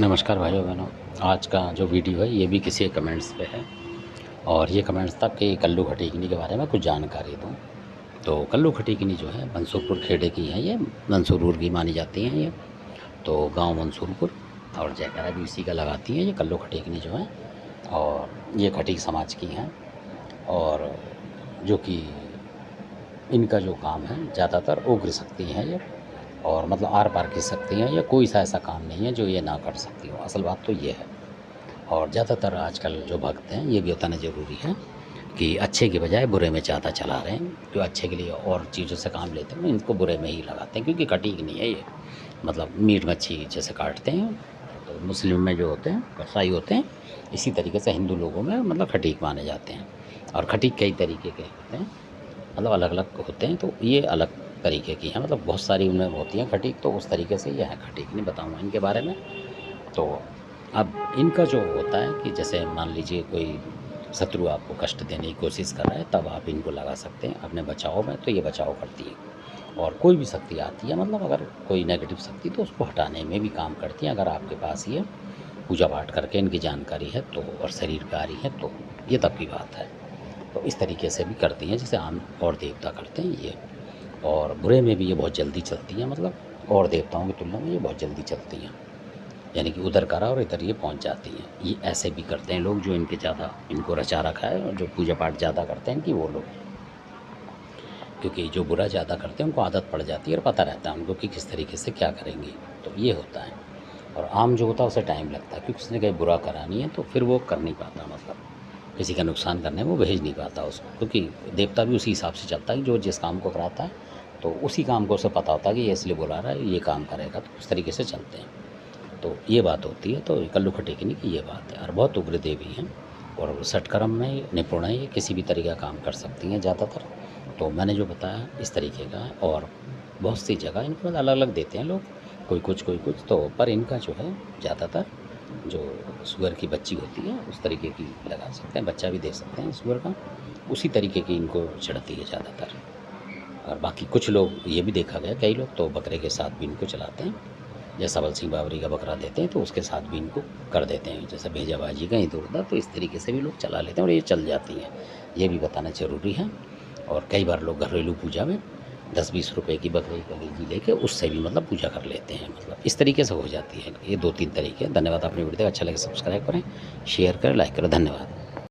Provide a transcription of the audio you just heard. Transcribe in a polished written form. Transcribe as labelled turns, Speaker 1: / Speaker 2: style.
Speaker 1: नमस्कार भाइयों बहनों। आज का जो वीडियो है ये भी किसी कमेंट्स पे है और ये कमेंट्स था कि कल्लू खटीकनी के बारे में कुछ जानकारी दूं। तो कल्लू खटीकनी जो है मंसूरपुर खेड़े की है, ये मंसूरपुर की मानी जाती हैं ये। तो गांव मंसूरपुर और जयकारा भी इसी का लगाती हैं ये कल्लू खटीकनी जो है। और ये खटीक समाज की हैं और जो कि इनका जो काम है ज़्यादातर उग्र शक्ति हैं ये, और मतलब आर पार की शक्ति हैं। या कोई सा ऐसा काम नहीं है जो ये ना कर सकती हो, असल बात तो ये है। और ज़्यादातर आजकल जो भक्त हैं ये भी बताना ज़रूरी है कि अच्छे के बजाय बुरे में ज़्यादा चला रहे हैं। जो अच्छे के लिए और चीज़ों से काम लेते हैं इनको बुरे में ही लगाते हैं, क्योंकि खटीक नहीं है ये, मतलब मीट मच्छी जैसे काटते हैं। तो मुस्लिम में जो होते हैं कसाई होते हैं, इसी तरीके से हिंदू लोगों में मतलब खटीक माने जाते हैं। और खटीक कई तरीके के होते हैं, मतलब अलग अलग होते हैं। तो ये अलग तरीके की हैं, मतलब बहुत सारी उनमें होती हैं खटीक। तो उस तरीके से ये है खटीक, नहीं बताऊँगा इनके बारे में। तो अब इनका जो होता है कि जैसे मान लीजिए कोई शत्रु आपको कष्ट देने की कोशिश कर रहा है, तब आप इनको लगा सकते हैं अपने बचाव में। तो ये बचाव करती है। और कोई भी शक्ति आती है, मतलब अगर कोई नेगेटिव शक्ति, तो उसको हटाने में भी काम करती है। अगर आपके पास ये पूजा पाठ करके इनकी जानकारी है तो, और शरीर पे आ रही है तो ये तब की बात है। तो इस तरीके से भी करती हैं जैसे आम और देवता करते हैं ये। और बुरे में भी ये बहुत जल्दी चलती हैं, मतलब और देवताओं की तुलना में ये बहुत जल्दी चलती हैं। यानी कि उधर करा और इधर ये पहुंच जाती हैं। ये ऐसे भी करते हैं लोग जो इनके ज़्यादा इनको रचा रखा है, और जो पूजा पाठ ज़्यादा करते हैं कि वो लोग, क्योंकि जो बुरा ज़्यादा करते हैं उनको आदत पड़ जाती है और पता रहता है उनको कि किस तरीके से क्या करेंगे। तो ये होता है। और आम जो होता है उसे टाइम लगता है, क्योंकि उसने कहीं बुरा करा नहीं है तो फिर वो कर नहीं पाता, मतलब किसी का नुकसान करने वो भेज नहीं पाता उसको। क्योंकि देवता भी उसी हिसाब से चलता है कि जो जिस काम को कराता है तो उसी काम को उसे पता होता है कि ये इसलिए बुला रहा है, ये काम करेगा, तो उस तरीके से चलते हैं। तो ये बात होती है। तो कल्लू खटीकनी की ये बात है। और बहुत उग्र देवी हैं और षटकर्म में निपुण है, ये किसी भी तरीके का काम कर सकती हैं ज़्यादातर। तो मैंने जो बताया इस तरीके का है। और बहुत सी जगह इनको अलग अलग देते हैं लोग, कोई कुछ तो, पर इनका जो है ज़्यादातर जो सुअर की बच्ची होती है उस तरीके की लगा सकते हैं, बच्चा भी दे सकते हैं सुअर का, उसी तरीके की इनको चढ़ती है ज़्यादातर। और बाकी कुछ लोग ये भी देखा गया, कई लोग तो बकरे के साथ भी इनको चलाते हैं। जैसे सबल सिंह बाबरी का बकरा देते हैं तो उसके साथ भी इनको कर देते हैं, जैसे भेजाबाजी का इधर उधर, तो इस तरीके से भी लोग चला लेते हैं और ये चल जाती हैं। ये भी बताना ज़रूरी है। और कई बार लोग घरेलू पूजा में 10-20 रुपए की बकरी का लीजी लेके उससे भी मतलब पूजा कर लेते हैं। मतलब इस तरीके से हो जाती है। ये 2-3 तरीके। धन्यवाद। अपनी वीडियो अच्छा लगे सब्सक्राइब करें, शेयर करें, लाइक करें। धन्यवाद।